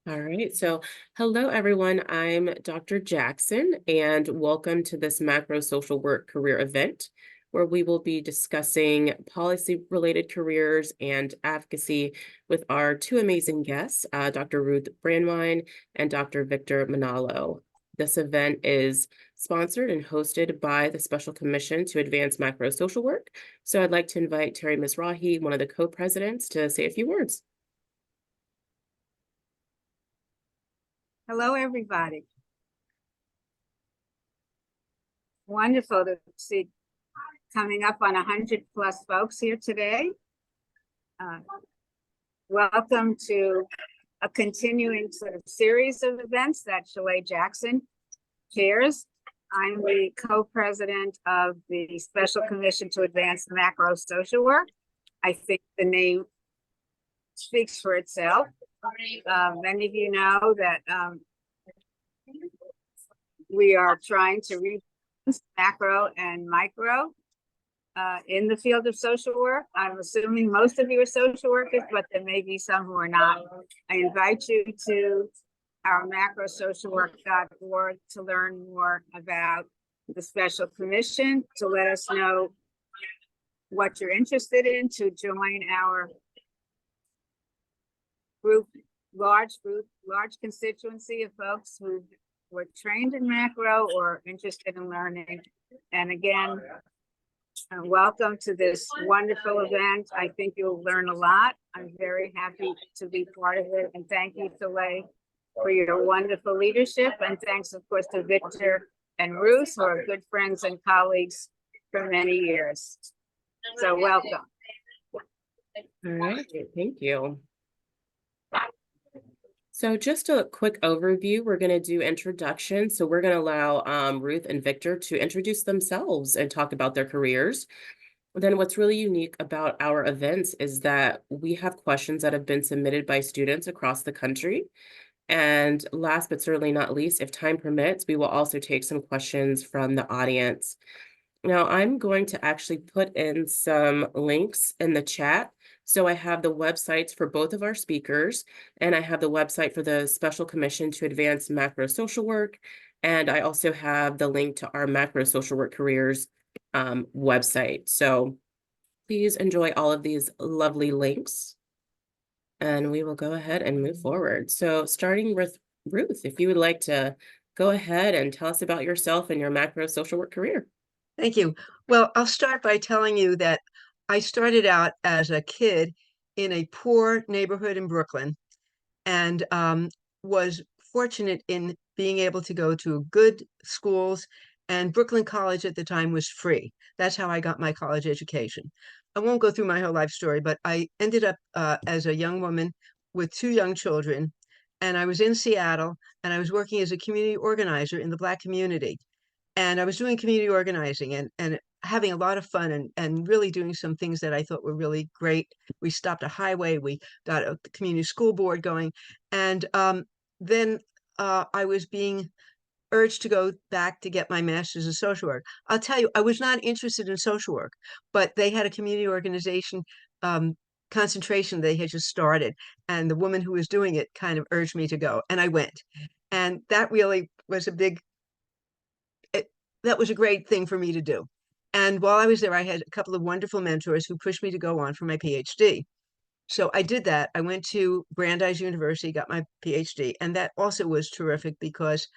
All right, so hello everyone. I'm Dr. Jackson, and welcome to this macro social work career event where we will be discussing policy related careers and advocacy with our two amazing guests, Dr. Ruth Brandwein and Dr. Victor Manalo. This event is sponsored and hosted by the Special Commission to Advance Macro Social Work. So I'd like to invite Terry Mizrahi, one of the co-presidents, to say a few words. Hello, everybody. Wonderful to see coming up on 100 plus folks here today. Welcome to a continuing sort of series of events that Shalay Jackson chairs. I'm the co-president of the Special Commission to Advance Macro Social Work. I think the name speaks for itself. Many of you know that we are trying to reach macro and micro in the field of social work. I'm assuming most of you are social workers, but there may be some who are not. I invite you to our macrosocialwork.org to learn more about the Special Commission, to let us know what you're interested in, to join our large constituency of folks who were trained in macro or interested in learning. And again, welcome to this wonderful event. I think you'll learn a lot. I'm very happy to be part of it. And thank you, Shalay, for your wonderful leadership. And thanks, of course, to Victor and Ruth, who are good friends and colleagues for many years. So welcome. All right, thank you. So just a quick overview, we're going to do introductions. So we're going to allow Ruth and Victor to introduce themselves and talk about their careers. Then what's really unique about our events is that we have questions that have been submitted by students across the country. And last but certainly not least, if time permits, we will also take some questions from the audience. Now, I'm going to actually put in some links in the chat. So I have the websites for both of our speakers, and I have the website for the Special Commission to Advance Macro Social Work. And I also have the link to our Macro Social Work Careers website. So please enjoy all of these lovely links. And we will go ahead and move forward. So starting with Ruth, if you would like to go ahead and tell us about yourself and your macro social work career. Thank you. Well, I'll start by telling you that I started out as a kid in a poor neighborhood in Brooklyn and was fortunate in being able to go to good schools, and Brooklyn College at the time was free. That's how I got my college education. I won't go through my whole life story, but I ended up as a young woman with two young children, and I was in Seattle, and I was working as a community organizer in the Black community. And I was doing community organizing and having a lot of fun and really doing some things that I thought were really great. We stopped a highway, we got a community school board going. And then I was being urged to go back to get my master's in social work. I'll tell you, I was not interested in social work, but they had a community organization concentration they had just started. And the woman who was doing it kind of urged me to go, and I went. And that really was that was a great thing for me to do. And while I was there, I had a couple of wonderful mentors who pushed me to go on for my PhD. So I did that. I went to Brandeis University, got my PhD, and that also was terrific because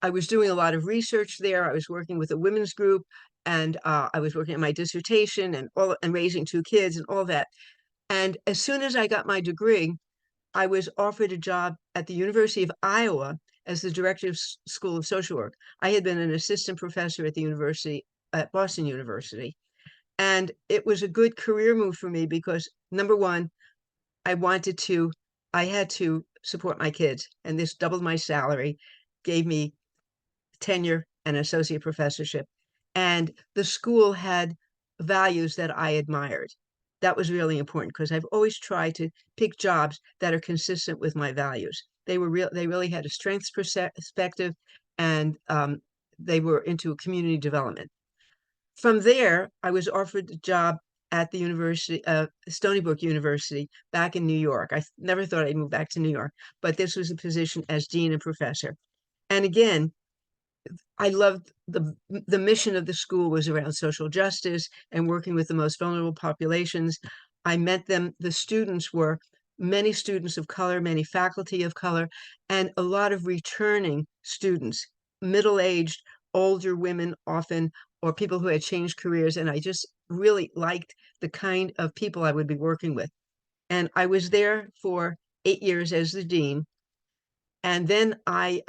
I was doing a lot of research there. I was working with a women's group, and I was working on my dissertation and raising two kids and all that. And as soon as I got my degree, I was offered a job at the University of Iowa as the director of School of Social Work. I had been an assistant professor at the university, at Boston University. And it was a good career move for me because, number one, I had to support my kids. And this doubled my salary, gave me tenure and associate professorship. And the school had values that I admired. That was really important because I've always tried to pick jobs that are consistent with my values. They really had a strengths perspective, and they were into community development. From there, I was offered the job at the University of Stony Brook University back in New York. I never thought I'd move back to New York, but this was a position as dean and professor. And again, I loved the mission of the school was around social justice and working with the most vulnerable populations. I met them. The students were many students of color, many faculty of color, and a lot of returning students, middle-aged, older women often, or people who had changed careers. And I just really liked the kind of people I would be working with. And I was there for 8 years as the dean. And then I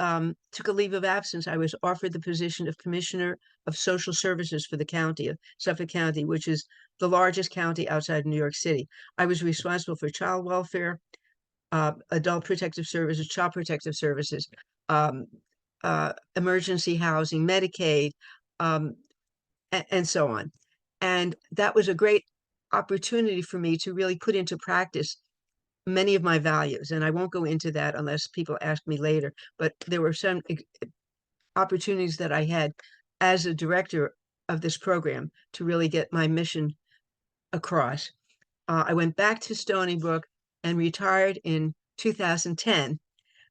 took a leave of absence. I was offered the position of Commissioner of Social Services for the county of Suffolk County, which is the largest county outside of New York City. I was responsible for child welfare, adult protective services, child protective services, um, emergency housing, Medicaid, and so on. And that was a great opportunity for me to really put into practice many of my values. And I won't go into that unless people ask me later, but there were some opportunities that I had as a director of this program to really get my mission across. I went back to Stony Brook and retired in 2010,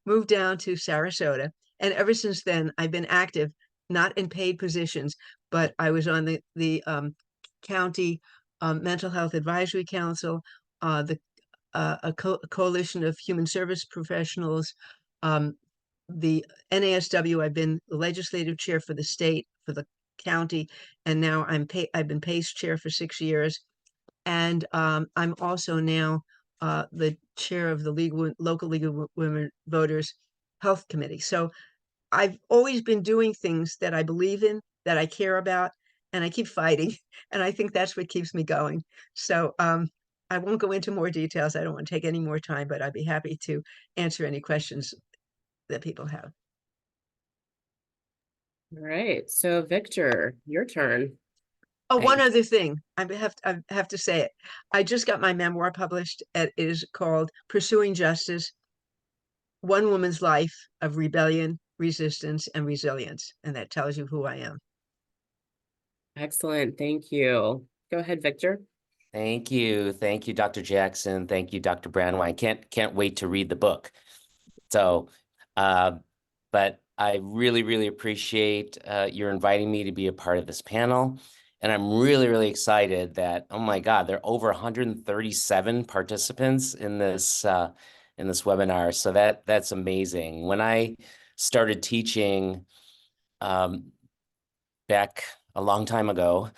moved down to Sarasota. And ever since then, I've been active, not in paid positions, but I was on the county mental health advisory council, the a coalition of human service professionals, the NASW. I've been the legislative chair for the state, for the county, and now I've been PACE chair for 6 years, and I'm also now the chair of the local League of Women Voters Health Committee. So I've always been doing things that I believe in, that I care about, and I keep fighting. And I think that's what keeps me going. So I won't go into more details. I don't want to take any more time, but I'd be happy to answer any questions that people have. All right. So Victor, your turn. Oh, one Thanks. other thing. I have to say it. I just got my memoir published. It is called Pursuing Justice: One Woman's Life of Rebellion, Resistance, and Resilience. And that tells you who I am. Excellent. Thank you. Go ahead, Victor. Thank you. Thank you, Dr. Jackson. Thank you, Dr. Brandwein. Can't wait to read the book. So, but I really appreciate your inviting me to be a part of this panel. And I'm really excited that, oh my God, there are over 137 participants in this webinar. So that's amazing. When I started teaching back a long time ago,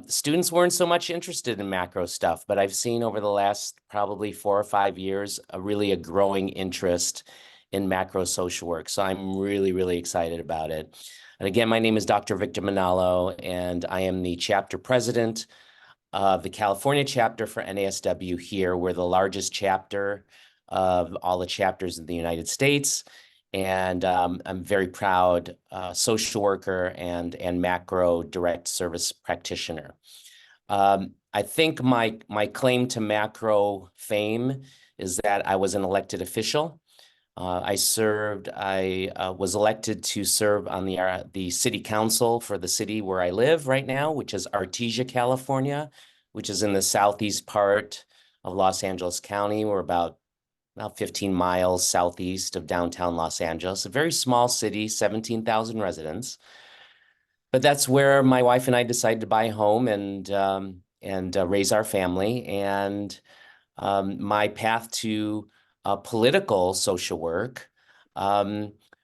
students weren't so much interested in macro stuff, but I've seen over the last probably 4 or 5 years a growing interest in macro social work. So I'm really excited about it. And again, my name is Dr. Victor Manalo, and I am the chapter president of the California chapter for NASW here. We're the largest chapter of all the chapters in the United States. And I'm very proud social worker and macro direct service practitioner. I think my claim to macro fame is that I was an elected official. I was elected to serve on the city council for the city where I live right now, which is Artesia, California, which is in the southeast part of Los Angeles County. We're about 15 miles southeast of downtown Los Angeles, a very small city, 17,000 residents. But that's where my wife and I decided to buy a home and raise our family. And my path to political social work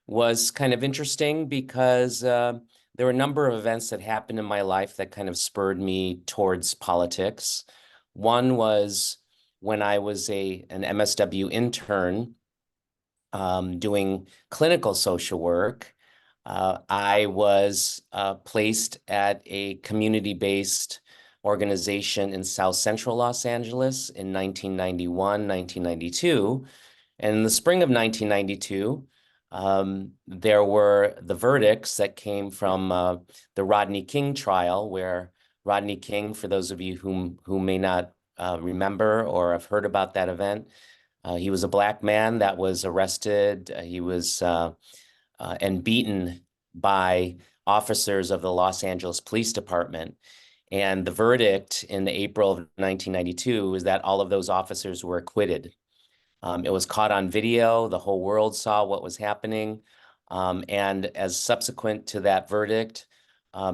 was kind of interesting because there were a number of events that happened in my life that kind of spurred me towards politics. One was when I was an MSW intern doing clinical social work. I was placed at a community-based organization in South Central Los Angeles in 1991, 1992. And in the spring of 1992, there were the verdicts that came from the Rodney King trial, where Rodney King, for those of you who may not remember or have heard about that event, he was a Black man that was arrested. He was and beaten by officers of the Los Angeles Police Department. And the verdict in April of 1992 was that all of those officers were acquitted. It was caught on video. The whole world saw what was happening. And as subsequent to that verdict,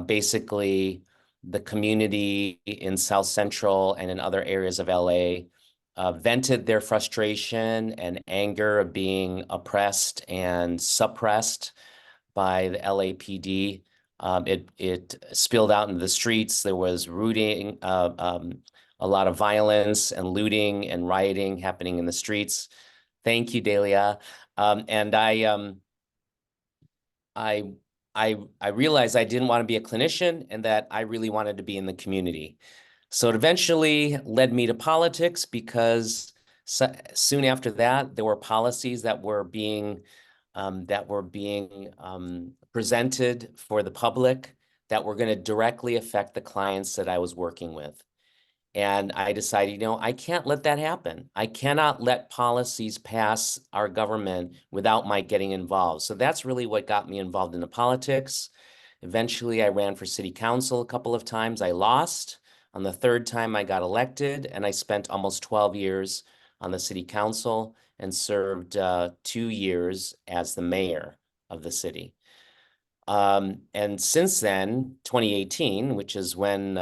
basically the community in South Central and in other areas of LA vented their frustration and anger of being oppressed and suppressed by the LAPD. It spilled out into the streets. There was looting, a lot of violence and looting and rioting happening in the streets. Thank you, Delia. And I realized I didn't want to be a clinician and that I really wanted to be in the community. So it eventually led me to politics because soon after that, there were policies that were being presented for the public that were going to directly affect the clients that I was working with. And I decided, you know, I can't let that happen. I cannot let policies pass our government without my getting involved. So that's really what got me involved into politics. Eventually, I ran for city council a couple of times. I lost. On the third time, I got elected, and I spent almost 12 years on the city council and served 2 years as the mayor of the city. And since then, 2018, which is when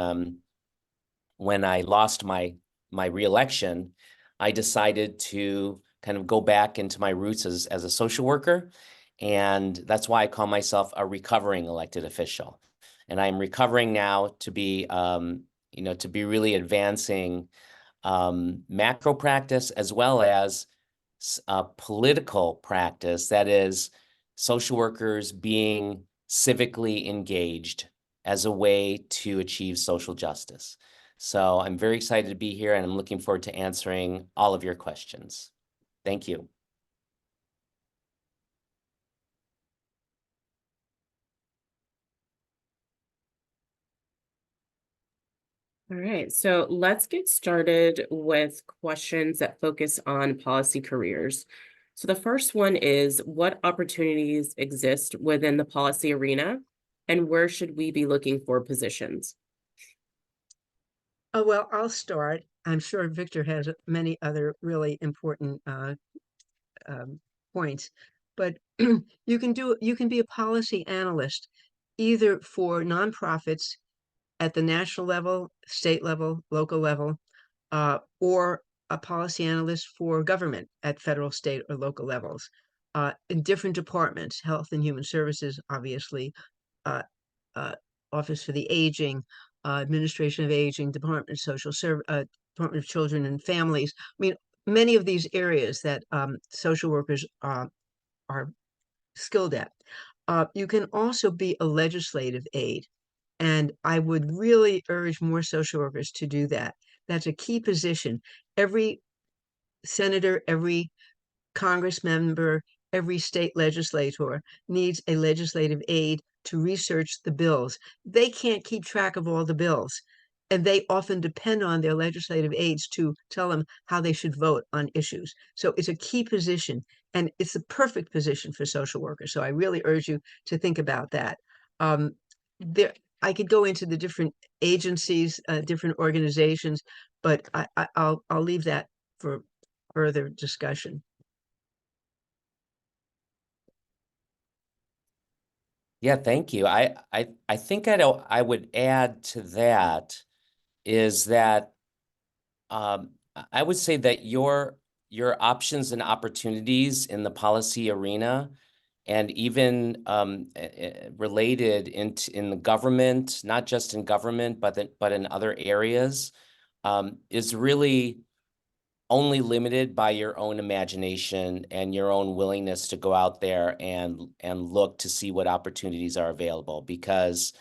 I lost my reelection, I decided to kind of go back into my roots as a social worker. And that's why I call myself a recovering elected official. And I'm recovering now to be, to be really advancing macro practice as well as political practice. That is, social workers being civically engaged as a way to achieve social justice. So I'm very excited to be here and I'm looking forward to answering all of your questions. Thank you. All right, so let's get started with questions that focus on policy careers. So the first one is, what opportunities exist within the policy arena, and where should we be looking for positions? Oh, well, I'll start. I'm sure Victor has many other really important points, but you can be a policy analyst either for nonprofits at the national level, state level, local level, or a policy analyst for government at federal, state, or local levels, in different departments, health and human services, obviously, uh, uh, Office for the Aging, Administration of Aging, Department of Social Service, Department of Children and Families. I mean, many of these areas that social workers are skilled at. You can also be a legislative aide. And I would really urge more social workers to do that. That's a key position. Every senator, every Congress member, every state legislator needs a legislative aide to research the bills. They can't keep track of all the bills, and they often depend on their legislative aides to tell them how they should vote on issues. So it's a key position, and it's the perfect position for social workers. So I really urge you to think about that. There, I could go into the different agencies, different organizations, but I'll leave that for further discussion. Yeah, thank you. I think I would add to that is that I would say that your options and opportunities in the policy arena and even related in the government, not just in government, but in other areas, is really only limited by your own imagination and your own willingness to go out there and look to see what opportunities are available, because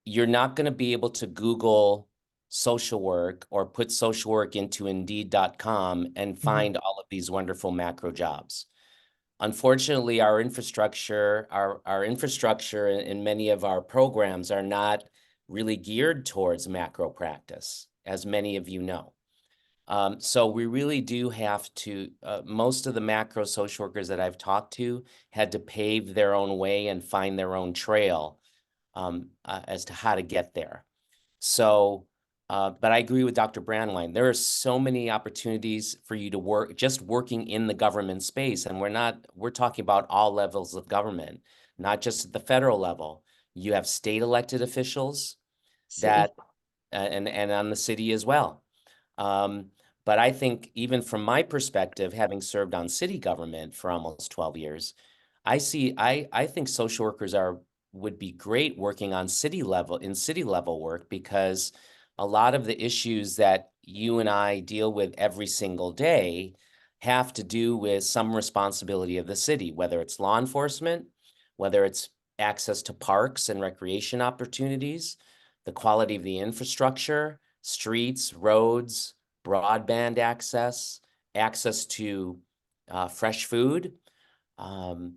you're not going to be able to Google social work or put social work into Indeed.com and find all of these wonderful macro jobs. Unfortunately, our infrastructure in many of our programs are not really geared towards macro practice, as many of you know. So we really do have to, most of the macro social workers that I've talked to had to pave their own way and find their own trail as to how to get there. So, but I agree with Dr. Brandwein. There are so many opportunities for you to work, just working in the government space. And we're talking about all levels of government, not just at the federal level. You have state elected officials City. that, and on the city as well. Um, but I think even from my perspective, having served on city government for almost 12 years, I think social workers would be great working on city level work, because a lot of the issues that you and I deal with every single day have to do with some responsibility of the city, whether it's law enforcement, whether it's access to parks and recreation opportunities, the quality of the infrastructure, streets, roads, broadband access, access to fresh food, um,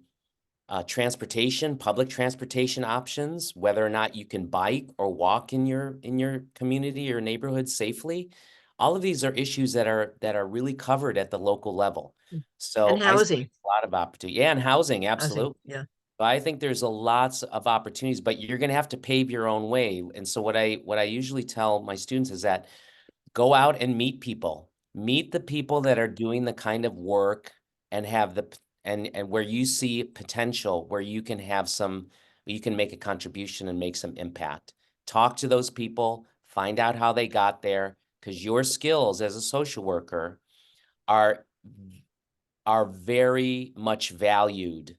transportation, public transportation options, whether or not you can bike or walk in your community or neighborhood safely. All of these are issues that are really covered at the local level. And So I see housing, a lot of opportunity. Yeah, and housing, housing, absolutely. yeah. But I think there's a lots of opportunities, but you're going to have to pave your own way. And so what I usually tell my students is that go out and meet people. Meet the people that are doing the kind of work and have and where you see potential, where you can you can make a contribution and make some impact. Talk to those people, find out how they got there, because your skills as a social worker are are very much valued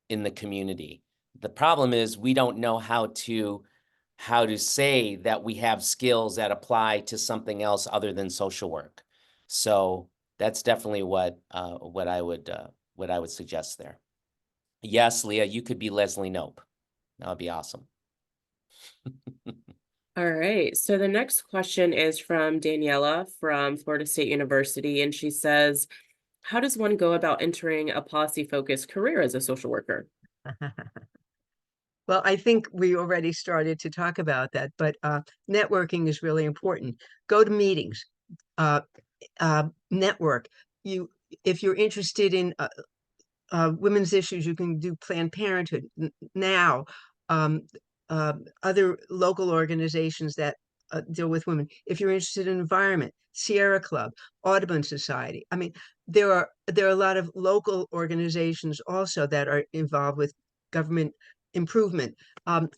in the community. The problem is we don't know how to say that we have skills that apply to something else other than social work. So that's definitely what I would suggest there. Yes, Leah, you could be Leslie Nope. That would be awesome. All right. So the next question is from Daniela from Florida State University, and she says, how does one go about entering a policy-focused career as a social worker? Well, I think we already started to talk about that, but networking is really important. Go to meetings, uh, network. You, if you're interested in women's issues, you can do Planned Parenthood now. Um, Other local organizations that deal with women. If you're interested in environment, Sierra Club, Audubon Society. I mean, there are a lot of local organizations also that are involved with government improvement.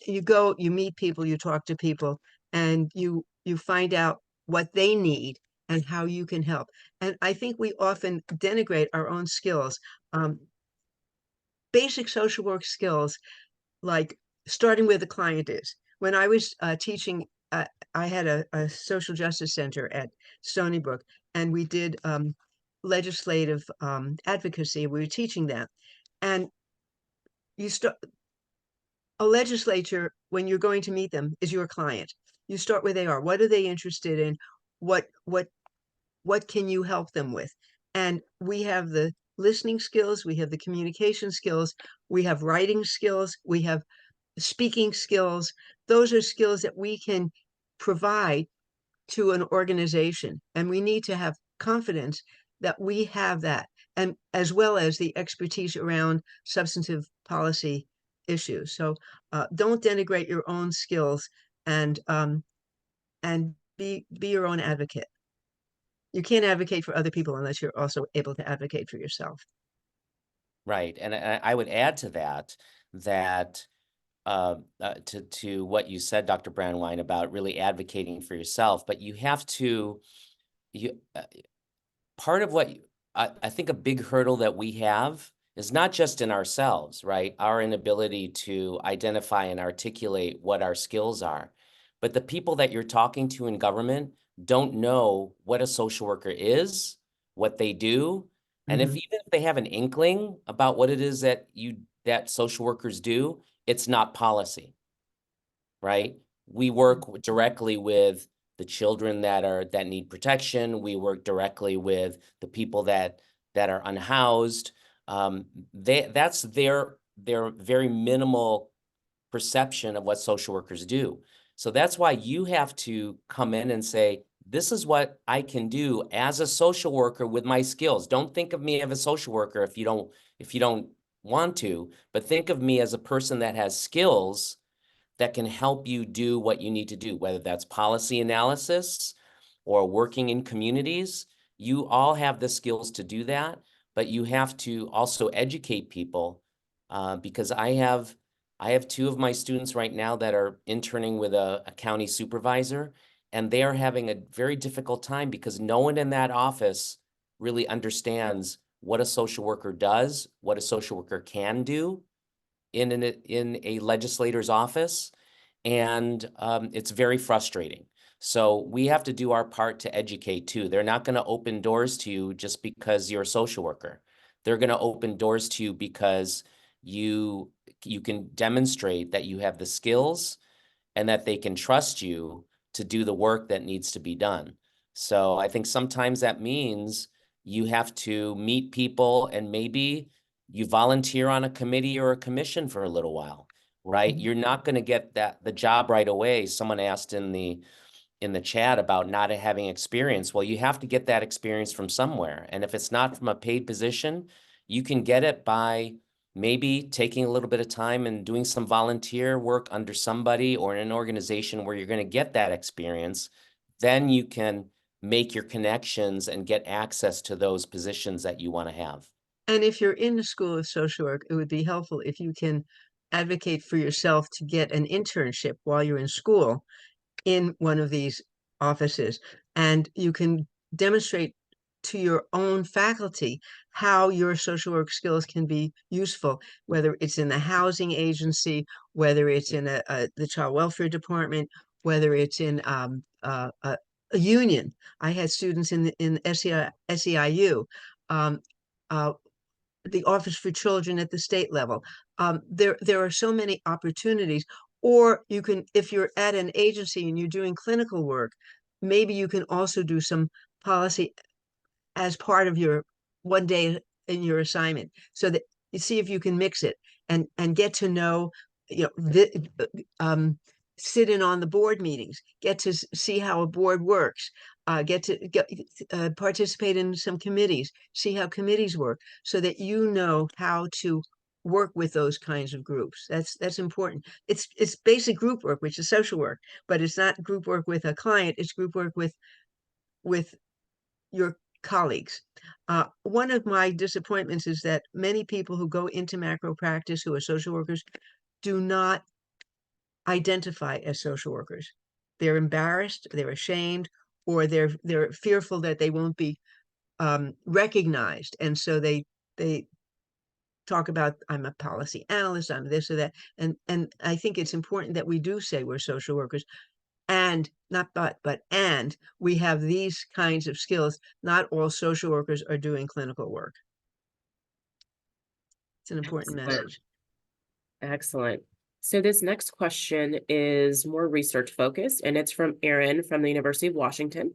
You go, you meet people, you talk to people, and you find out what they need and how you can help. And I think we often denigrate our own skills. Um, Basic social work skills, like starting where the client is. When I was teaching, I had a social justice center at Stony Brook, and we did legislative advocacy. We were teaching that. And you start a legislature, when you're going to meet them, is your client. You start where they are. What are they interested in? What can you help them with? And we have the listening skills, we have the communication skills, we have writing skills, we have speaking skills. Those are skills that we can provide to an organization. And we need to have confidence that we have that, and as well as the expertise around substantive policy issues. So don't denigrate your own skills, and be your own advocate. You can't advocate for other people unless you're also able to advocate for yourself. Right. And I would add to that to what you said, Dr. Brandwein, about really advocating for yourself, but you have to, you part of what I think a big hurdle that we have is not just in ourselves, right? Our inability to identify and articulate what our skills are, but the people that you're talking to in government don't know what a social worker is, what they do, and if Mhm. even if they have an inkling about what it is that social workers do, it's not policy, right? We work directly with the children that need protection. We work directly with the people that are unhoused. That's their very minimal perception of what social workers do. So that's why you have to come in and say, this is what I can do as a social worker with my skills. Don't think of me as a social worker if you don't want to, but think of me as a person that has skills that can help you do what you need to do, whether that's policy analysis or working in communities. You all have the skills to do that, but you have to also educate people, because I have two of my students right now that are interning with a county supervisor, and they are having a very difficult time because no one in that office really understands what a social worker does, what a social worker can do in a legislator's office, and it's very frustrating. So we have to do our part to educate too. They're not going to open doors to you just because you're a social worker. They're going to open doors to you because you can demonstrate that you have the skills and that they can trust you to do the work that needs to be done. So I think sometimes that means you have to meet people and maybe you volunteer on a committee or a commission for a little while, right? You're not going to get the job right away. Someone asked in the chat about not having experience. Well, you have to get that experience from somewhere. And if it's not from a paid position, you can get it by maybe taking a little bit of time and doing some volunteer work under somebody or in an organization where you're going to get that experience. Then you can make your connections and get access to those positions that you want to have. And if you're in the School of Social Work, it would be helpful if you can advocate for yourself to get an internship while you're in school in one of these offices. And you can demonstrate to your own faculty how your social work skills can be useful, whether it's in the housing agency, whether it's in the child welfare department, whether it's in a union. I had students in SEIU, um, uh, the Office for Children at the state level. There are so many opportunities. Or you can, if you're at an agency and you're doing clinical work, maybe you can also do some policy as part of your one day in your assignment, so that you see if you can mix it and get to know, sit in on the board meetings, get to see how a board works, get to participate in some committees, see how committees work, so that you know how to work with those kinds of groups. That's important. It's basic group work, which is social work, but it's not group work with a client. It's group work with your colleagues. One of my disappointments is that many people who go into macro practice who are social workers do not identify as social workers. They're embarrassed, they're ashamed, or they're fearful that they won't be recognized, and so they talk about, I'm a policy analyst, I'm this or that, and I think it's important that we do say we're social workers, and not but and we have these kinds of skills. Not all social workers are doing clinical work. It's an important message. Excellent. So this next question is more research focused, and it's from Erin from the University of Washington.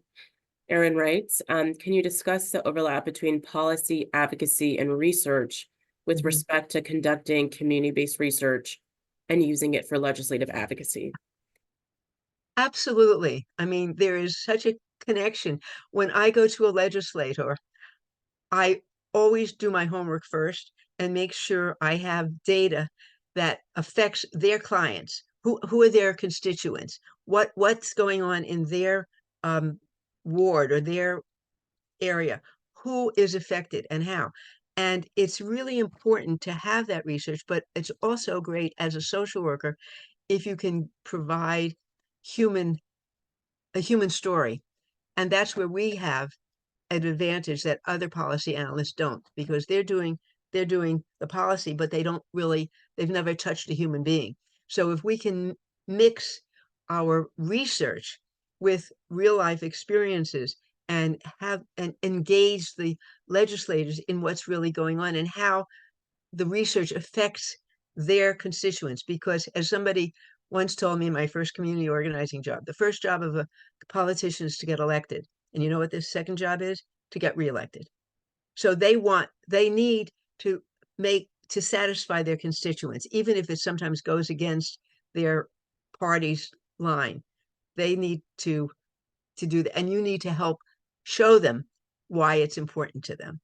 Erin writes, can you discuss the overlap between policy, advocacy, and research with respect to conducting community-based research and using it for legislative advocacy? Absolutely. I mean, there is such a connection. When I go to a legislator, I always do my homework first and make sure I have data that affects their clients. Who are their constituents? What's going on in their ward or their area? Who is affected and how? And it's really important to have that research, but it's also great as a social worker if you can provide a human story. And that's where we have an advantage that other policy analysts don't, because they're doing the policy, but they've never touched a human being. So if we can mix our research with real life experiences and engage the legislators in what's really going on and how the research affects their constituents. Because as somebody once told me in my first community organizing job, the first job of a politician is to get elected. And you know what the second job is? To get reelected. So they need to satisfy their constituents, even if it sometimes goes against their party's line. They need to do that. And you need to help show them why it's important to them.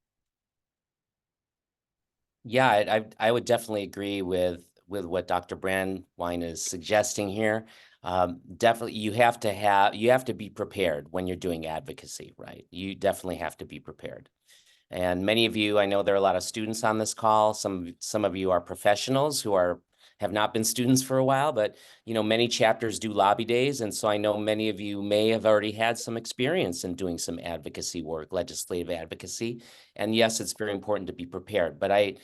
Yeah, I would definitely agree with with what Dr. Brandwein is suggesting here. Definitely, you have to be prepared when you're doing advocacy, right? You definitely have to be prepared. And many of you, I know there are a lot of students on this call. Some of you are professionals who have not been students for a while, but many chapters do lobby days. And so I know many of you may have already had some experience in doing some advocacy work, legislative advocacy. And yes, it's very important to be prepared. But I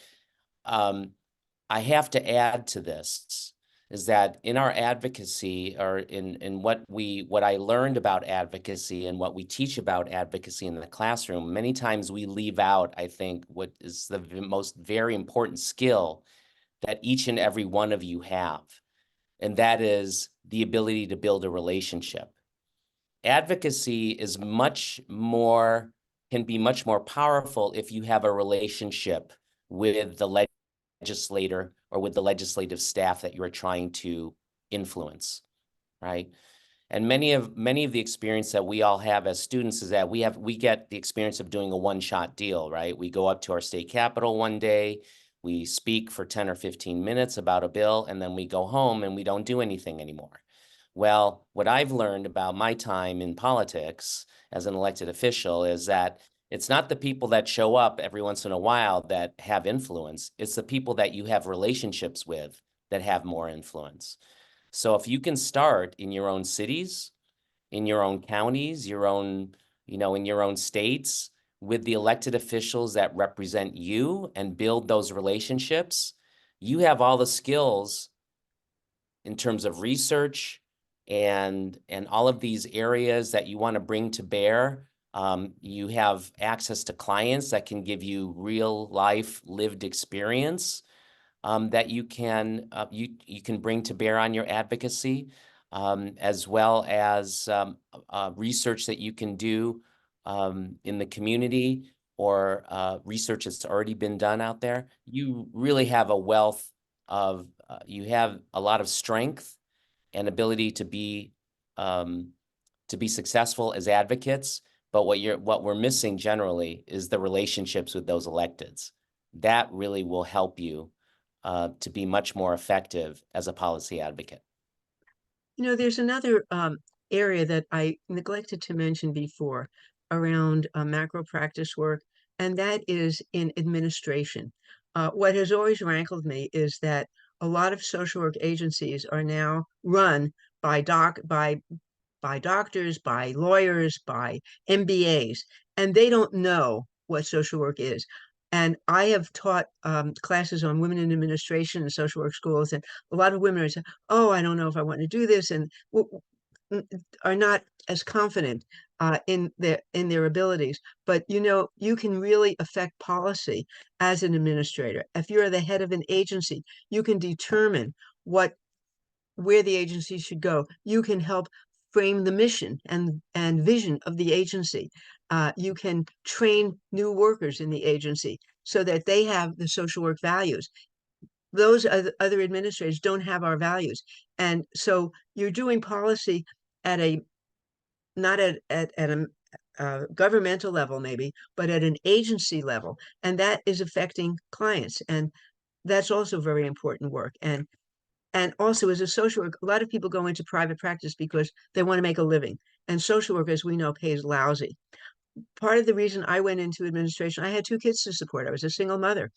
have to add to this is that in our advocacy, or in what I learned about advocacy and what we teach about advocacy in the classroom, many times we leave out, I think, what is the most very important skill that each and every one of you have, and that is the ability to build a relationship. Advocacy is can be much more powerful if you have a relationship with the legislator or with the legislative staff that you're trying to influence, right? And many of the experience that we all have as students is that we get the experience of doing a one-shot deal, right? We go up to our state capitol one day, we speak for 10 or 15 minutes about a bill, and then we go home and we don't do anything anymore. Well, what I've learned about my time in politics as an elected official is that it's not the people that show up every once in a while that have influence. It's the people that you have relationships with that have more influence. So if you can start in your own cities, in your own counties, in your own states, with the elected officials that represent you and build those relationships, you have all the skills in terms of research and all of these areas that you want to bring to bear. You have access to clients that can give you real life lived experience that you can bring to bear on your advocacy, as well as research that you can do in the community, or research that's already been done out there. You really have a wealth of you have a lot of strength and ability to be successful as advocates. But what we're missing generally is the relationships with those electeds. That really will help you to be much more effective as a policy advocate. There's another area that I neglected to mention before around macro practice work, and that is in administration. What has always rankled me is that a lot of social work agencies are now run by doctors, by lawyers, by MBAs, and they don't know what social work is. And I have taught classes on women in administration and social work schools, and a lot of women are saying, "Oh, I don't know if I want to do this," and are not as confident in their abilities. But you can really affect policy as an administrator. If you're the head of an agency, you can determine where the agency should go. You can help frame the mission and vision of the agency. You can train new workers in the agency so that they have the social work values. Those other administrators don't have our values. And so you're doing policy at not at a governmental level maybe, but at an agency level. And that is affecting clients. And that's also very important work. And also, as a social worker, a lot of people go into private practice because they want to make a living. And social work, as we know, pays lousy. Part of the reason I went into administration, I had 2 kids to support. I was a single mother.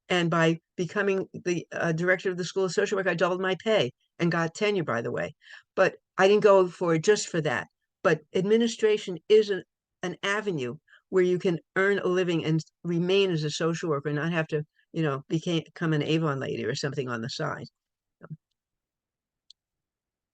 And by becoming the director of the School of Social Work, I doubled my pay and got tenure, by the way. But I didn't go for it just for that. But administration is an avenue where you can earn a living and remain as a social worker and not have to, become an Avon lady or something on the side.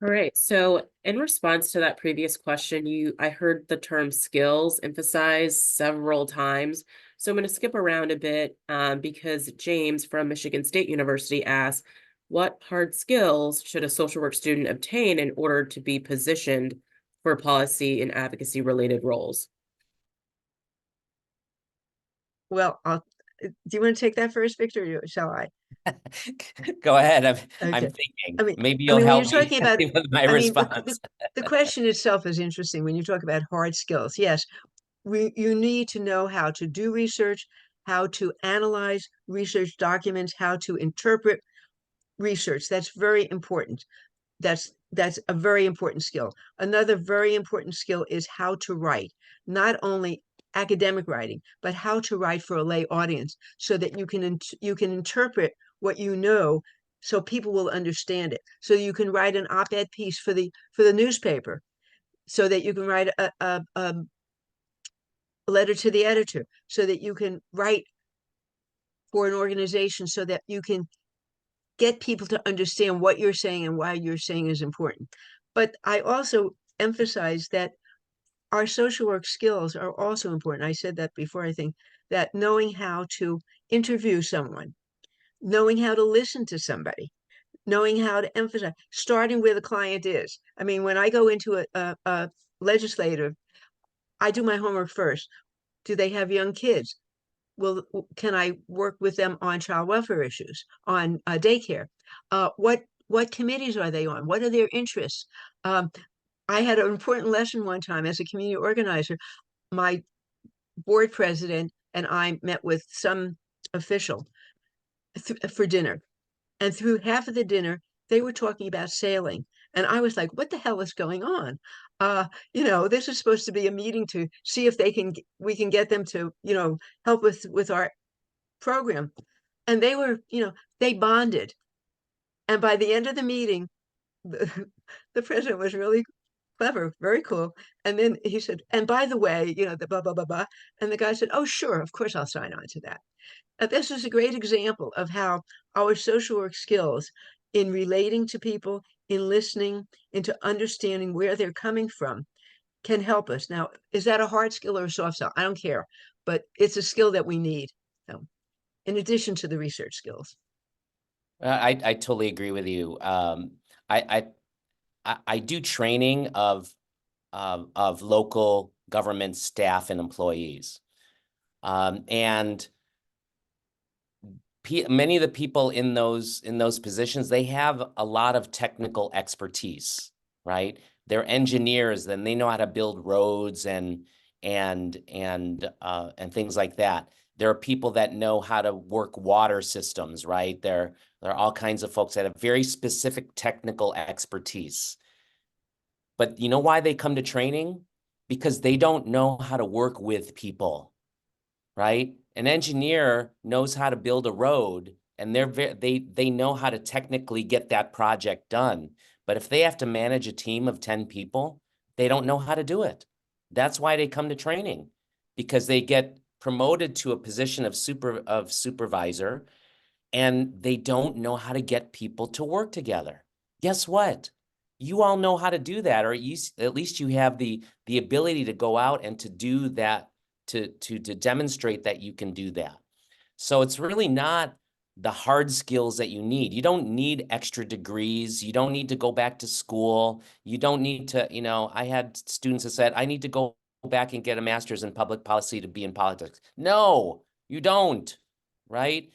All right. So in response to that previous question, I heard the term skills emphasized several times. So I'm going to skip around a bit because James from Michigan State University asked, what hard skills should a social work student obtain in order to be positioned for policy and advocacy related roles? Well, do you want to take that first, Victor, or shall I? Go ahead. I'm Okay. thinking. Maybe you'll when help you're talking about, with my response. the question itself is interesting when you talk about hard skills. Yes, you need to know how to do research, how to analyze research documents, how to interpret research. That's very important. That's a very important skill. Another very important skill is how to write, not only academic writing, but how to write for a lay audience so that you can interpret what you know so people will understand it. So you can write an op-ed piece for the newspaper, so that you can write a letter to the editor, so that you can write for an organization, so that you can get people to understand what you're saying and why you're saying is important. But I also emphasize that our social work skills are also important. I said that before, I think, that knowing how to interview someone, knowing how to listen to somebody, knowing how to emphasize, starting where the client is. I mean, when I go into a legislative, I do my homework first. Do they have young kids? Well, can I work with them on child welfare issues, on daycare? What committees are they on? What are their interests? I had an important lesson one time as a community organizer. My board president and I met with some official for dinner. And through half of the dinner, they were talking about sailing. And I was like, what the hell is going on? This is supposed to be a meeting to see if we can get them to, help with our program. And they were, they bonded. And by the end of the meeting, the president was really clever, very cool. And then he said, and by the way, the blah, blah, blah, blah. And the guy said, oh, sure, of course I'll sign on to that. This is a great example of how our social work skills in relating to people, in listening, into understanding where they're coming from can help us. Now, is that a hard skill or a soft skill? I don't care, but it's a skill that we need. So, in addition to the research skills. I totally agree with you. I do training of local government staff and employees, and many of the people in those positions, they have a lot of technical expertise, right? They're engineers, then they know how to build roads and things like that. There are people that know how to work water systems, right? There are all kinds of folks that have very specific technical expertise. But you know why they come to training? Because they don't know how to work with people, right? An engineer knows how to build a road, and they know how to technically get that project done. But if they have to manage a team of 10 people, they don't know how to do it. That's why they come to training, because they get promoted to a position of supervisor, and they don't know how to get people to work together. Guess what? You all know how to do that, or at least you have the ability to go out and to do that, to demonstrate that you can do that. So it's really not the hard skills that you need. You don't need extra degrees. You don't need to go back to school. You don't need to, I had students that said, I need to go back and get a master's in public policy to be in politics. No, you don't, right?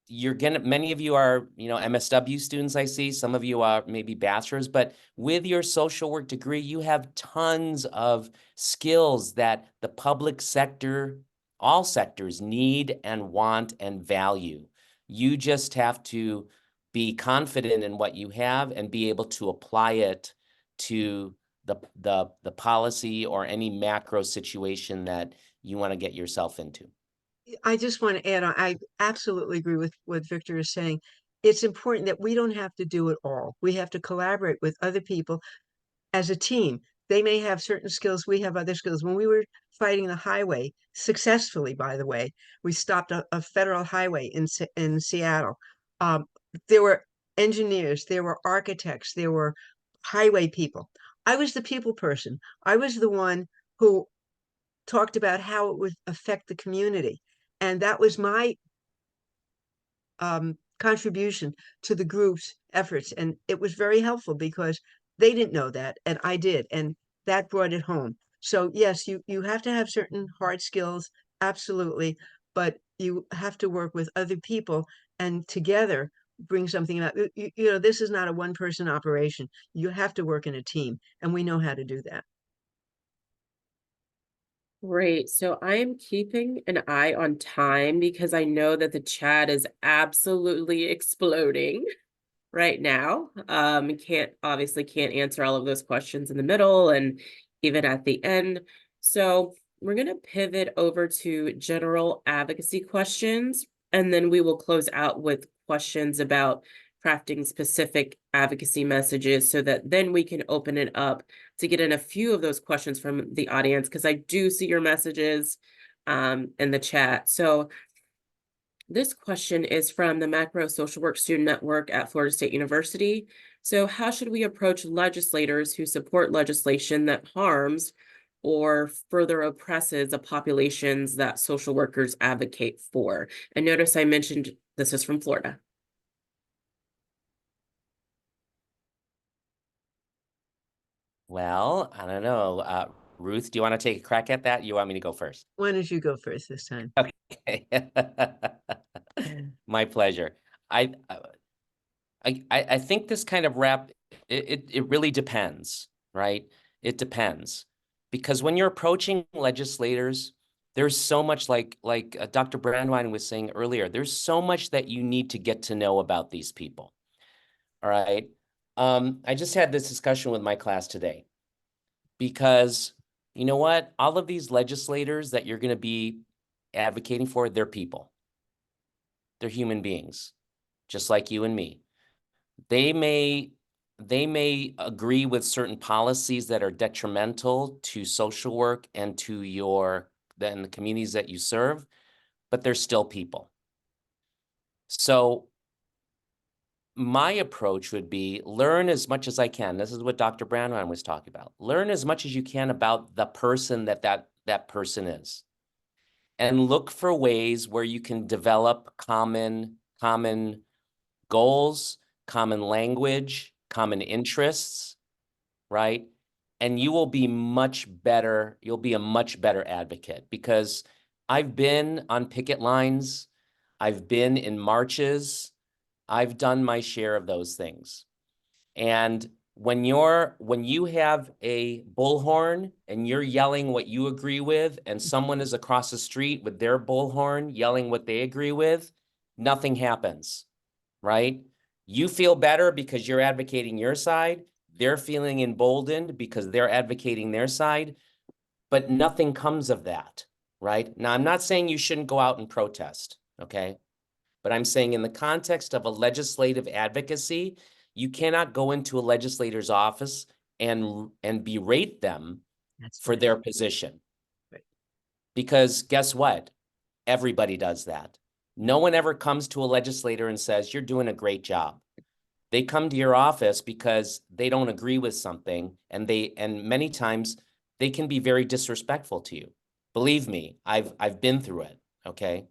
Many of you are, MSW students, I see. Some of you are maybe bachelors, but with your social work degree, you have tons of skills that the public sector, all sectors need and want and value. You just have to be confident in what you have and be able to apply it to the policy or any macro situation that you want to get yourself into. I just want to add on, I absolutely agree with what Victor is saying. It's important that we don't have to do it all. We have to collaborate with other people as a team. They may have certain skills, we have other skills. When we were fighting the highway, successfully, by the way, we stopped a federal highway in Seattle. There were engineers, there were architects, there were highway people. I was the people person. I was the one who talked about how it would affect the community. And that was my contribution to the group's efforts. And it was very helpful because they didn't know that, and I did. And that brought it home. So yes, you have to have certain hard skills, absolutely, but you have to work with other people and together bring something about. This is not a one-person operation. You have to work in a team, and we know how to do that. Great. So I am keeping an eye on time because I know that the chat is absolutely exploding. right now. Obviously can't answer all of those questions in the middle and even at the end. So we're going to pivot over to general advocacy questions, and then we will close out with questions about crafting specific advocacy messages so that then we can open it up to get in a few of those questions from the audience, because I do see your messages in the chat. So this question is from the Macro Social Work Student Network at Florida State University. So how should we approach legislators who support legislation that harms or further oppresses the populations that social workers advocate for? And notice I mentioned this is from Florida. Well, I don't know. Ruth, do you want to take a crack at that? You want me to go first? Why don't you go first this time? Okay. My pleasure. I I think this kind of it really depends, right? It depends. Because when you're approaching legislators, there's so much like Dr. Brandwein was saying earlier, there's so much that you need to get to know about these people. All right. I just had this discussion with my class today because you know what? All of these legislators that you're going to be advocating for, they're people. They're human beings, just like you and me. They may agree with certain policies that are detrimental to social work and to the communities that you serve, but they're still people. So my approach would be learn as much as I can. This is what Dr. Brandwein was talking about. Learn as much as you can about the person that person is. And look for ways where you can develop common goals, common language, common interests, right? And you will be much better. You'll be a much better advocate because I've been on picket lines. I've been in marches. I've done my share of those things. And when you have a bullhorn and you're yelling what you agree with, and someone is across the street with their bullhorn yelling what they agree with, nothing happens, right? You feel better because you're advocating your side. They're feeling emboldened because they're advocating their side, but nothing comes of that, right? Now, I'm not saying you shouldn't go out and protest, okay? But I'm saying in the context of a legislative advocacy, you cannot go into a legislator's office and berate them for right. their position. Right. Because guess what? Everybody does that. No one ever comes to a legislator and says, you're doing a great job. They come to your office because they don't agree with something, and many times they can be very disrespectful to you. Believe me, I've been through it, okay?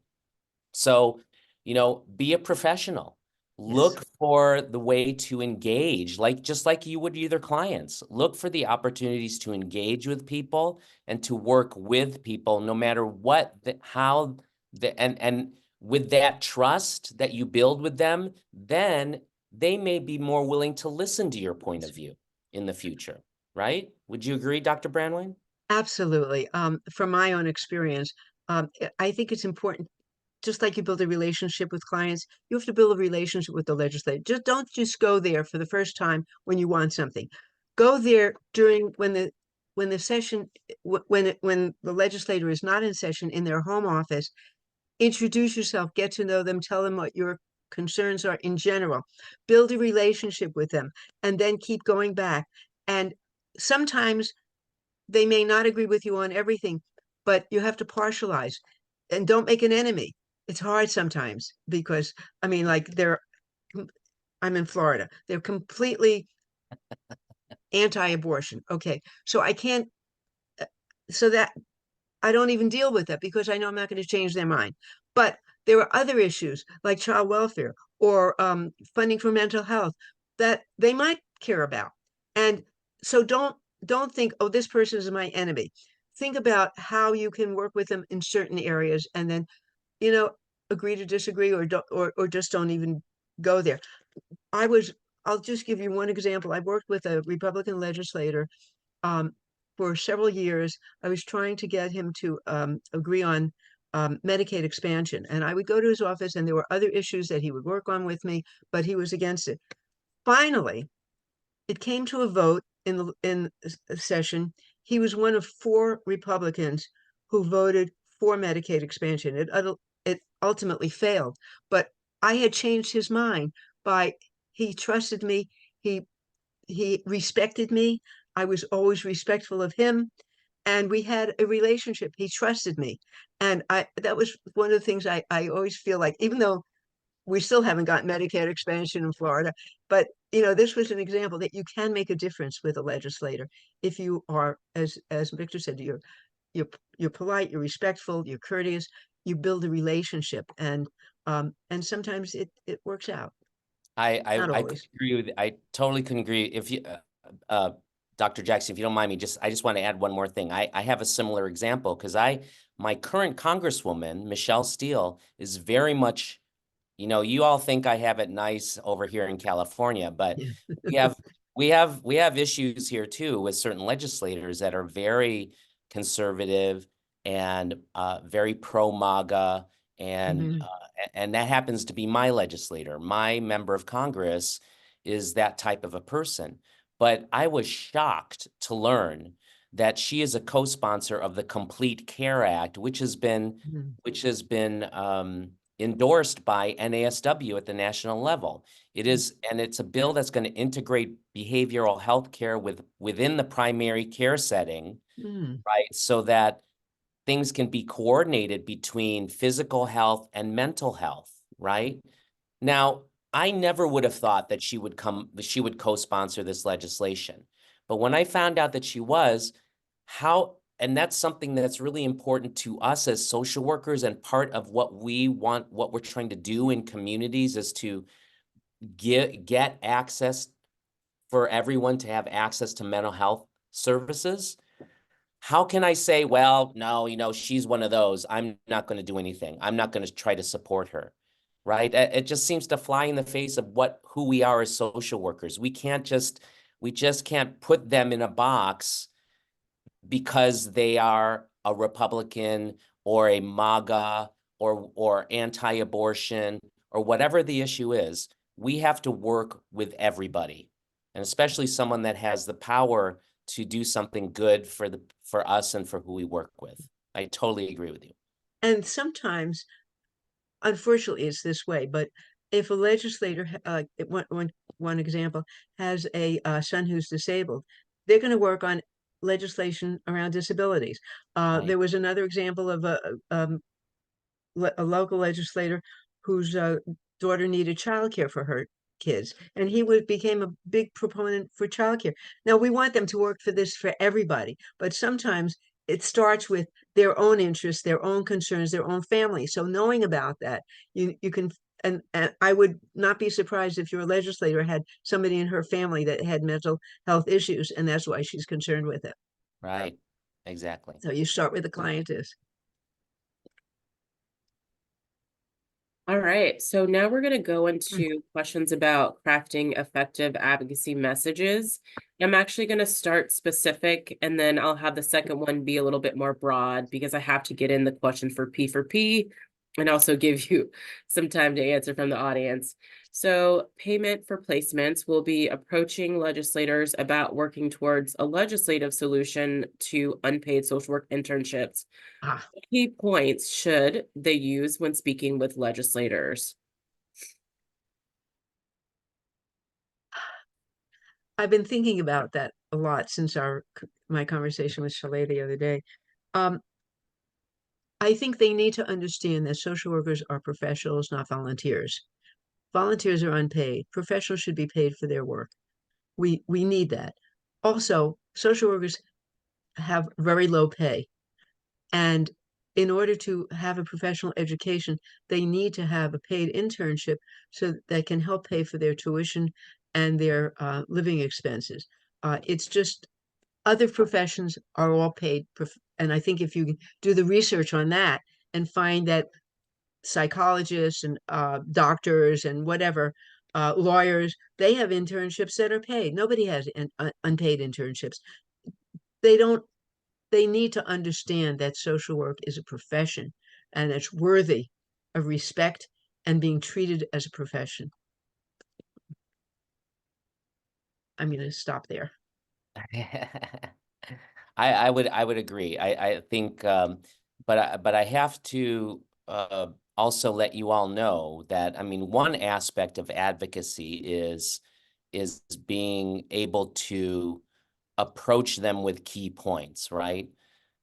So, be a professional. Look for the way to engage, just like you would with your clients. Look for the opportunities to engage with people and to work with people, no matter and with that trust that you build with them, then they may be more willing to listen to your point of view in the future, right? Would you agree, Dr. Brandwein? Absolutely. From my own experience, I think it's important, just like you build a relationship with clients, you have to build a relationship with the legislature. Don't just go there for the first time when you want something. Go there during when the session when the legislator is not in session in their home office. Introduce yourself, get to know them, tell them what your concerns are in general, build a relationship with them, and then keep going back. And sometimes they may not agree with you on everything, but you have to partialize and don't make an enemy. It's hard sometimes because I mean, like I'm in Florida. They're completely anti-abortion. Okay. So I can't, so that I don't even deal with that because I know I'm not going to change their mind. But there are other issues like child welfare or funding for mental health that they might care about. And so don't think, oh, this person is my enemy. Think about how you can work with them in certain areas, and then, agree to disagree or just don't even go there. I'll just give you one example. I worked with a Republican legislator um, for several years. I was trying to get him to agree on Medicaid expansion. And I would go to his office, and there were other issues that he would work on with me, but he was against it. Finally, it came to a vote in a session. He was one of 4 Republicans who voted for Medicaid expansion. It ultimately failed, but I had changed his mind by he trusted me. He respected me. I was always respectful of him, and we had a relationship. He trusted me, and I that was one of the things I always feel like, even though we still haven't got Medicare expansion in Florida, but this was an example that you can make a difference with a legislator if you are, as Victor said, you're you're polite, you're respectful, you're courteous, you build a relationship, and sometimes it works out. Not I could always. agree with, I totally can agree. If you, uh, Dr. Jackson, if you don't mind me, I just want to add one more thing. I have a similar example because my current Congresswoman, Michelle Steele, is very much, you all think I have it nice over here in California, but Yeah. we have we have issues here too with certain legislators that are very conservative and very pro MAGA, and Mhm. and that happens to be my legislator. My member of Congress is that type of a person. But I was shocked to learn that she is a co-sponsor of the Complete Care Act, Mhm. which has been endorsed by NASW at the national level. And it's a bill that's going to integrate behavioral health care within the primary care setting, Mhm. right? So that things can be coordinated between physical health and mental health, right? Now, I never would have thought that she would co-sponsor this legislation. But when I found out that she was, and that's something that's really important to us as social workers, and part of what we're trying to do in communities is to get access for everyone to have access to mental health services. How can I say, well, no, she's one of those, I'm not going to do anything. I'm not going to try to support her, right? It just seems to fly in the face of who we are as social workers. We just can't put them in a box because they are a Republican or a MAGA or anti-abortion or whatever the issue is. We have to work with everybody, and especially someone that has the power to do something good for us and for who we work with. I totally agree with you. And sometimes, unfortunately, it's this way, but if a legislator, one example, has a son who's disabled, they're going to work on legislation around disabilities. Right. There was another example of a local legislator whose daughter needed childcare for her kids, and became a big proponent for childcare. Now we want them to work for this for everybody, but sometimes it starts with their own interests, their own concerns, their own family. So knowing about that, you can. And I would not be surprised if your legislator had somebody in her family that had mental health issues, and that's why she's concerned with it. Right. Exactly. So you start with the client is. All right, so now we're going to go into questions about crafting effective advocacy messages. I'm actually going to start specific, and then I'll have the second one be a little bit more broad because I have to get in the question for P, and also give you some time to answer from the audience. So payment for placements will be approaching legislators about working towards a legislative solution to unpaid social work internships. Ah, Key points should they use when speaking with legislators? I've been thinking about that a lot since my conversation with Shalay the other day. Um, I think they need to understand that social workers are professionals, not volunteers. Volunteers are unpaid. Professionals should be paid for their work. We need that. Also, social workers have very low pay, and in order to have a professional education, they need to have a paid internship so that can help pay for their tuition and their living expenses. It's just other professions are all paid. And I think if you do the research on that and find that psychologists and doctors and whatever, lawyers, they have internships that are paid. Nobody has unpaid internships. They don't, they need to understand that social work is a profession and it's worthy of respect and being treated as a profession. I'm going to stop there. I would agree. I think, but I have to also let you all know that, I mean, one aspect of advocacy is being able to approach them with key points, right?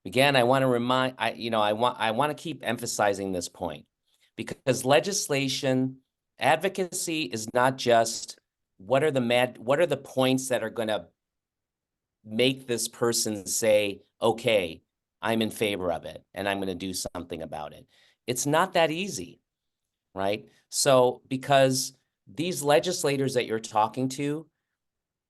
Again, I want to remind, I want to keep emphasizing this point, because legislation, advocacy is not just what are the points that are going to make this person say, okay, I'm in favor of it and I'm going to do something about it. It's not that easy, right? So, because these legislators that you're talking to,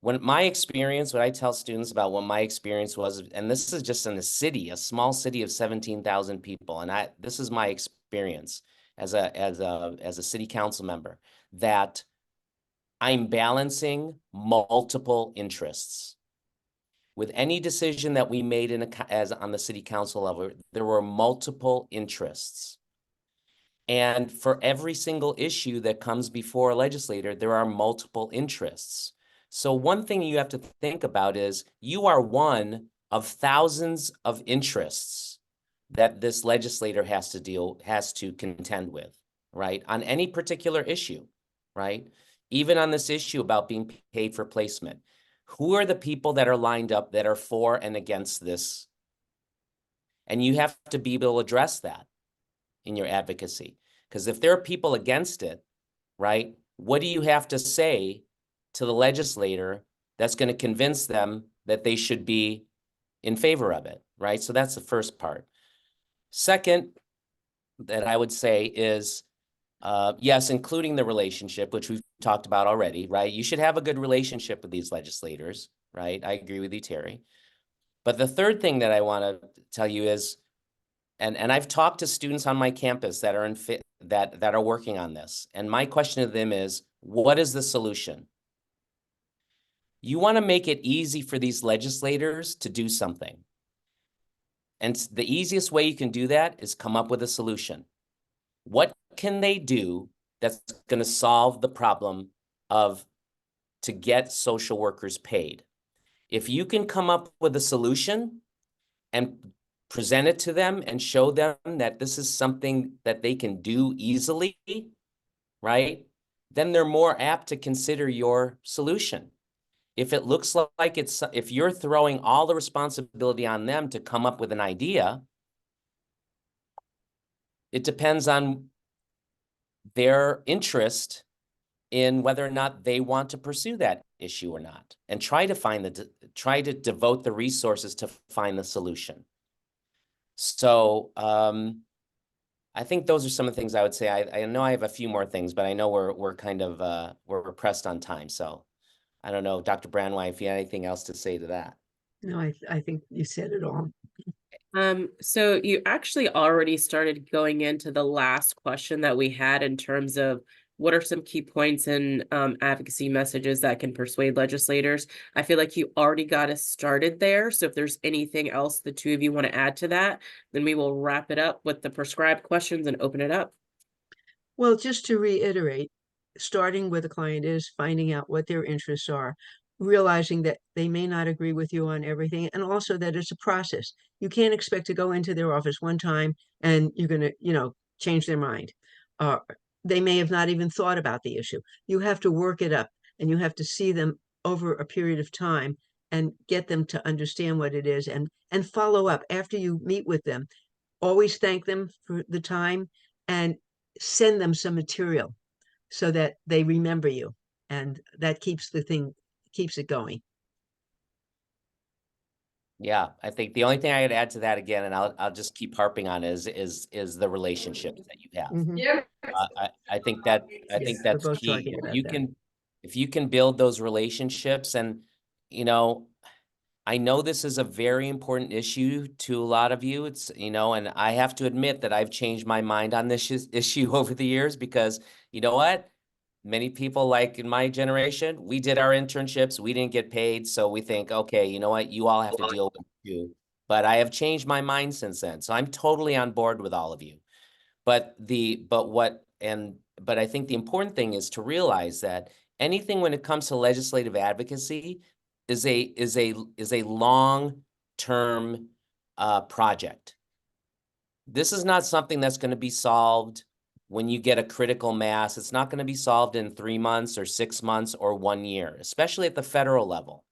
what I tell students about what my experience was, and this is just in a small city of 17,000 people, and this is my experience as a city council member, that I'm balancing multiple interests. With any decision that we made as on the city council level, there were multiple interests. And for every single issue that comes before a legislator, there are multiple interests. So one thing you have to think about is you are one of thousands of interests that this legislator has to contend with, right? On any particular issue, right? Even on this issue about being paid for placement. Who are the people that are lined up that are for and against this? And you have to be able to address that in your advocacy. Because if there are people against it, right, what do you have to say to the legislator that's going to convince them that they should be in favor of it, right? So that's the first part. Second, that I would say is, yes, including the relationship, which we've talked about already, right? You should have a good relationship with these legislators, right? I agree with you, Terry. But the third thing that I want to tell you is, and I've talked to students on my campus that are that are working on this, and my question to them is, what is the solution? You want to make it easy for these legislators to do something. And the easiest way you can do that is come up with a solution. What can they do that's going to solve the problem to get social workers paid? If you can come up with a solution and present it to them and show them that this is something that they can do easily, right? Then they're more apt to consider your solution. If it looks like if you're throwing all the responsibility on them to come up with an idea, it depends on their interest in whether or not they want to pursue that issue or not, and try to devote the resources to find the solution. So I think those are some of the things I would say. I know I have a few more things, but I know we're kind of we're pressed on time. So I don't know, Dr. Brandwein, if you have anything else to say to that. No, I think you said it all. So you actually already started going into the last question that we had in terms of what are some key points in advocacy messages that can persuade legislators. I feel like you already got us started there. So if there's anything else the two of you want to add to that, then we will wrap it up with the prescribed questions and open it up. Well, just to reiterate, starting with a client is finding out what their interests are, realizing that they may not agree with you on everything, and also that it's a process. You can't expect to go into their office one time and you're going to, change their mind. They may have not even thought about the issue. You have to work it up, and you have to see them over a period of time and get them to understand what it is, and follow up after you meet with them. Always thank them for the time, and send them some material so that they remember you, and that keeps it going. Yeah, I think the only thing I would add to that again, and I'll just keep harping on is the relationships that you have. Mhm. I think that's we're both key. talking about that. If you can build those relationships, and I know this is a very important issue to a lot of you. It's, and I have to admit that I've changed my mind on this issue over the years, because you know what? Many people, like in my generation, we did our internships, we didn't get paid. So we think, okay, you know what? You all have to deal with it too. But I have changed my mind since then. So I'm totally on board with all of you. But I think the important thing is to realize that anything when it comes to legislative advocacy is a long-term project. This is not something that's going to be solved when you get a critical mass. It's not going to be solved in 3 months or 6 months or 1 year, especially at the federal level.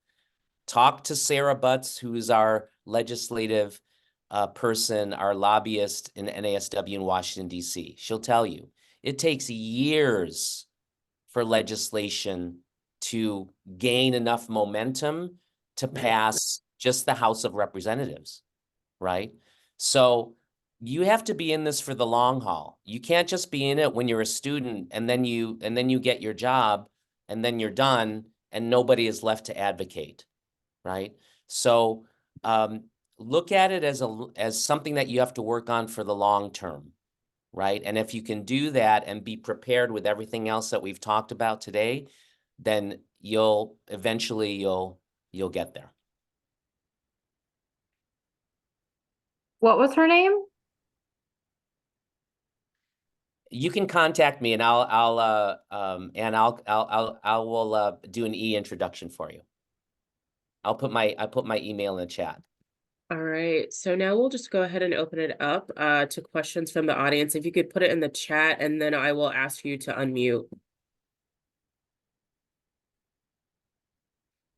Talk to Sarah Butts, who's our legislative person, our lobbyist in NASW in Washington, D.C. She'll tell you it takes years for legislation to gain enough momentum to pass just the House of Representatives, right? So you have to be in this for the long haul. You can't just be in it when you're a student and then you get your job and then you're done and nobody is left to advocate, right? So look at it as something that you have to work on for the long term, right? And if you can do that and be prepared with everything else that we've talked about today, then you'll eventually get there. What was her name? You can contact me and I will do an e-introduction for you. I put my email in the chat. All right, so now we'll just go ahead and open it up to questions from the audience. If you could put it in the chat, and then I will ask you to unmute.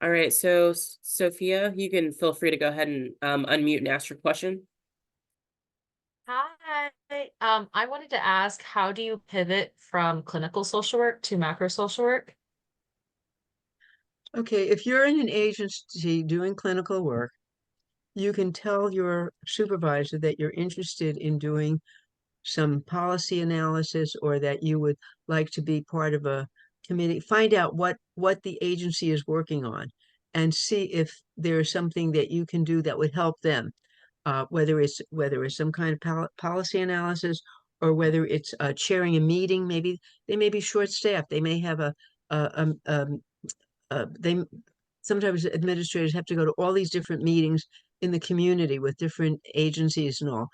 All right, so Sophia, you can feel free to go ahead and unmute and ask your question. Hi. I wanted to ask, how do you pivot from clinical social work to macro social work? Okay, if you're in an agency doing clinical work, you can tell your supervisor that you're interested in doing some policy analysis or that you would like to be part of a committee. Find out what the agency is working on and see if there's something that you can do that would help them. Whether it's some kind of policy analysis or whether it's chairing a meeting. Maybe they may be short-staffed. They may have they sometimes administrators have to go to all these different meetings in the community with different agencies and all.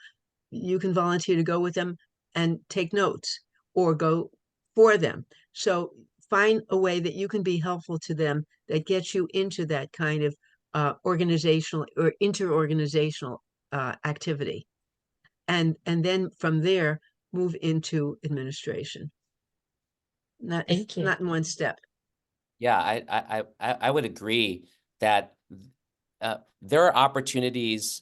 You can volunteer to go with them and take notes or go for them. So find a way that you can be helpful to them that gets you into that kind of organizational or interorganizational activity. And then from there, move into administration. Thank you. Not in one step. Yeah, I would agree that there are opportunities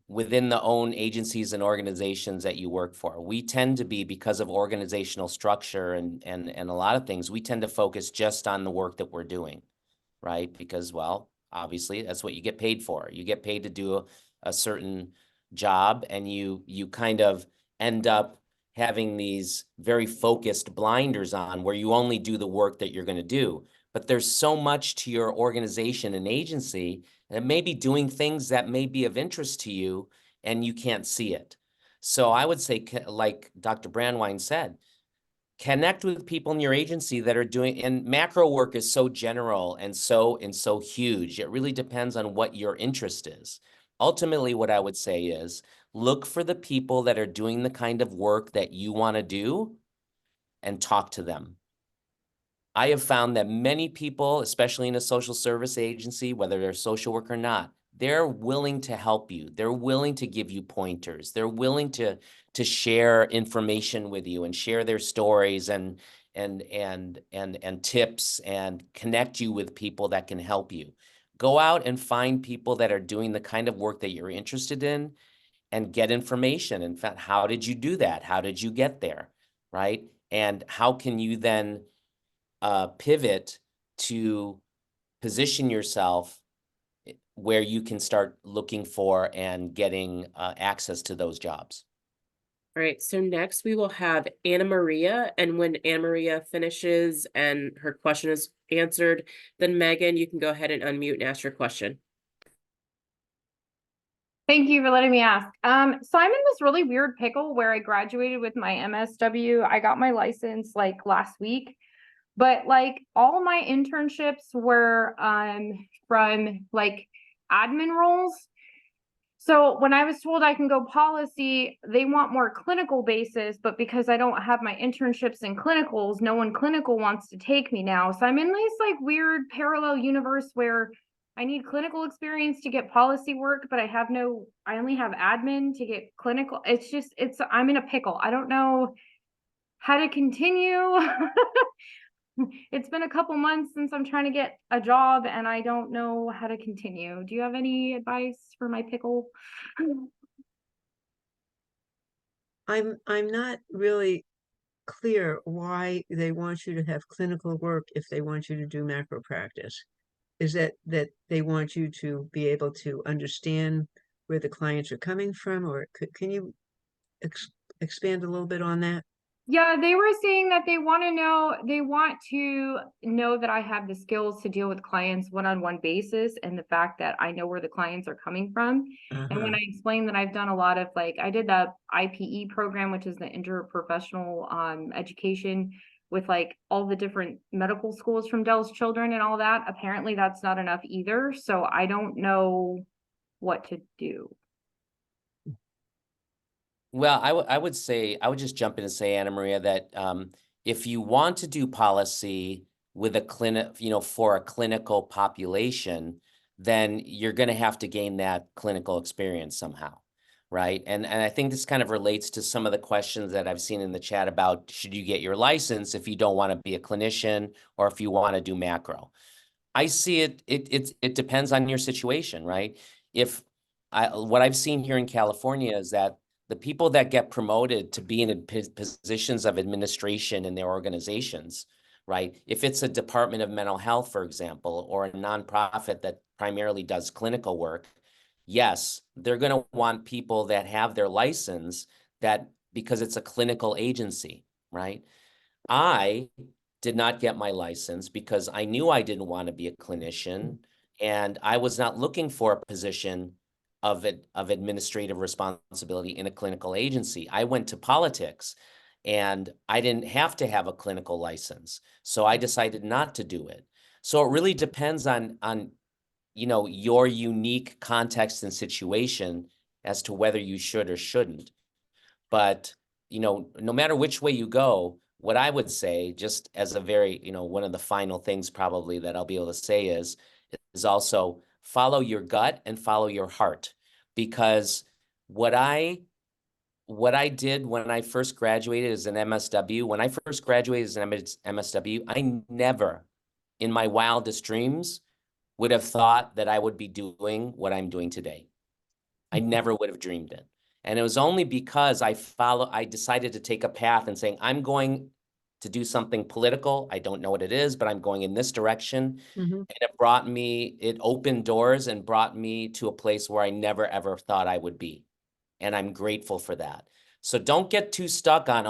within the own agencies and organizations that you work for. We tend to be, because of organizational structure and a lot of things, we tend to focus just on the work that we're doing, right? Because, well, obviously that's what you get paid for. You get paid to do a certain job, and you kind of end up having these very focused blinders on where you only do the work that you're going to do. But there's so much to your organization and agency that may be doing things that may be of interest to you and you can't see it. So I would say, like Dr. Brandwein said, connect with people in your agency that are doing, and macro work is so general and so huge. It really depends on what your interest is. Ultimately, what I would say is look for the people that are doing the kind of work that you want to do and talk to them. I have found that many people, especially in a social service agency, whether they're social work or not, they're willing to help you. They're willing to give you pointers. They're willing to share information with you and share their stories and tips and connect you with people that can help you. Go out and find people that are doing the kind of work that you're interested in and get information. In fact, how did you do that? How did you get there, right? And how can you then pivot to position yourself where you can start looking for and getting access to those jobs. All right, so next we will have Anna Maria, and when Anna Maria finishes and her question is answered, then Megan, you can go ahead and unmute and ask your question. Thank you for letting me ask. So I'm in this really weird pickle where I graduated with my MSW. I got my license like last week, but like all my internships were from like admin roles. So when I was told I can go policy, they want more clinical basis, but because I don't have my internships and clinicals, no one clinical wants to take me now. So I'm in this like weird parallel universe where I need clinical experience to get policy work, but I only have admin to get clinical. I'm in a pickle. I don't know how to continue. It's been a couple months since I'm trying to get a job and I don't know how to continue. Do you have any advice for my pickle? I'm not really clear why they want you to have clinical work if they want you to do macro practice. Is that they want you to be able to understand where the clients are coming from, or can you expand a little bit on that? Yeah, they were saying that they want to know that I have the skills to deal with clients one-on-one basis and the fact that I know where the clients are coming from. And when I explained that I've done a lot of I did the IPE program, which is the interprofessional education with all the different medical schools from Dell's Children and all that. Apparently that's not enough either. So I don't know what to do. Well, I would say, I would just jump in and say, Anna Maria, that if you want to do policy with a clinic, for a clinical population, then you're going to have to gain that clinical experience somehow, right? And I think this kind of relates to some of the questions that I've seen in the chat about should you get your license if you don't want to be a clinician or if you want to do macro. I see it depends on your situation, right? What I've seen here in California is that the people that get promoted to be in positions of administration in their organizations, right? If it's a Department of Mental Health, for example, or a nonprofit that primarily does clinical work, yes, they're going to want people that have their license because it's a clinical agency, right? I did not get my license because I knew I didn't want to be a clinician and I was not looking for a position of administrative responsibility in a clinical agency. I went to politics and I didn't have to have a clinical license. So I decided not to do it. So it really depends on your unique context and situation as to whether you should or shouldn't. But, no matter which way you go, what I would say, just as a very, one of the final things probably that I'll be able to say is also follow your gut and follow your heart. Because what I did when I first graduated as an MSW, I never in my wildest dreams would have thought that I would be doing what I'm doing today. I never would have dreamed it. And it was only because I decided to take a path and saying, I'm going to do something political. I don't know what it is, but I'm going in this direction. And it opened doors and brought me to a place where I never, ever thought I would be. And I'm grateful for that. So don't get too stuck on,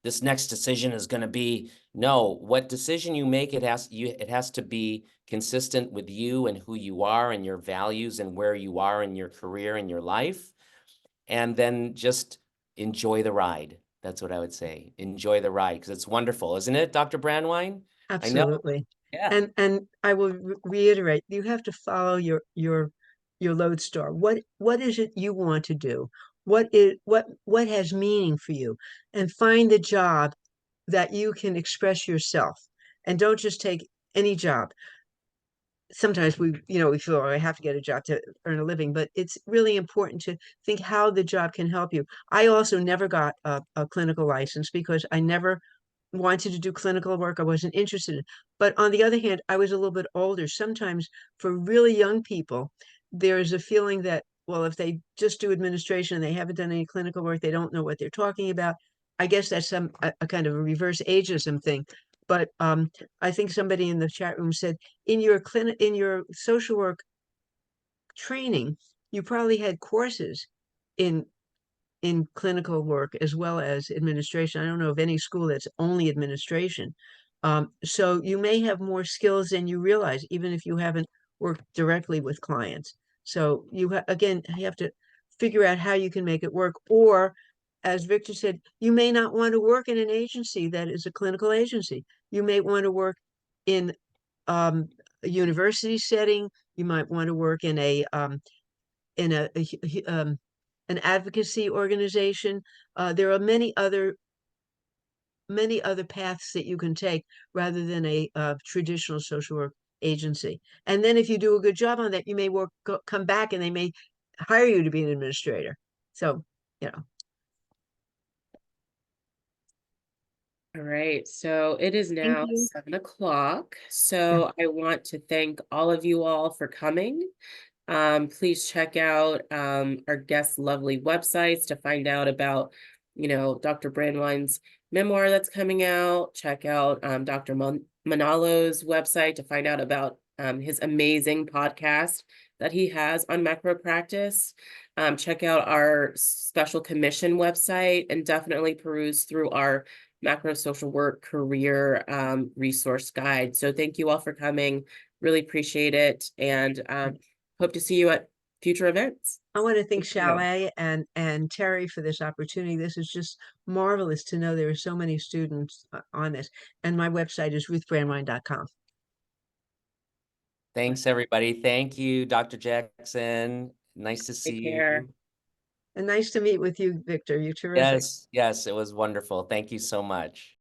this next decision is going to be, no, what decision you make, it has to be consistent with you and who you are and your values and where you are in your career and your life. And then just enjoy the ride. That's what I would say. Enjoy the ride because it's wonderful, isn't it, Dr. Brandwein? Absolutely. Yeah. And I will reiterate, you have to follow your lodestar. What is it you want to do? What has meaning for you? And find the job that you can express yourself. And don't just take any job. Sometimes we feel, oh, I have to get a job to earn a living, but it's really important to think how the job can help you. I also never got a clinical license because I never wanted to do clinical work. I wasn't interested in. But on the other hand, I was a little bit older. Sometimes for really young people, there's a feeling that, well, if they just do administration and they haven't done any clinical work, they don't know what they're talking about. I guess that's a kind of a reverse ageism thing. But I think somebody in the chat room said in your social work training, you probably had courses in clinical work as well as administration. I don't know of any school that's only administration. So you may have more skills than you realize, even if you haven't worked directly with clients. So again, you have to figure out how you can make it work. Or, as Victor said, you may not want to work in an agency that is a clinical agency. You may want to work in a university setting. You might want to work in a in an advocacy organization. There are many other paths that you can take rather than a traditional social work agency. And then if you do a good job on that, you may come back and they may hire you to be an administrator. So, you know. All right, so it is now you. 7 o'clock. So I want to thank all of you all for coming. Please check out our guests' lovely websites to find out about, Dr. Brandwein's memoir that's coming out. Check out Dr. Manalo's website to find out about his amazing podcast that he has on macro practice. Check out our special commission website and definitely peruse through our macro social work career resource guide. So thank you all for coming. Really appreciate it. And hope to see you at future events. I want to thank Thank you. Chalet and Terry for this opportunity. This is just marvelous to know there are so many students on this. And my website is ruthbrandwein.com. Thanks, everybody. Thank you, Dr. Jackson. Nice to see care. you. And nice to meet with you, Victor. You're terrific. Yes, it was wonderful. Thank you so much.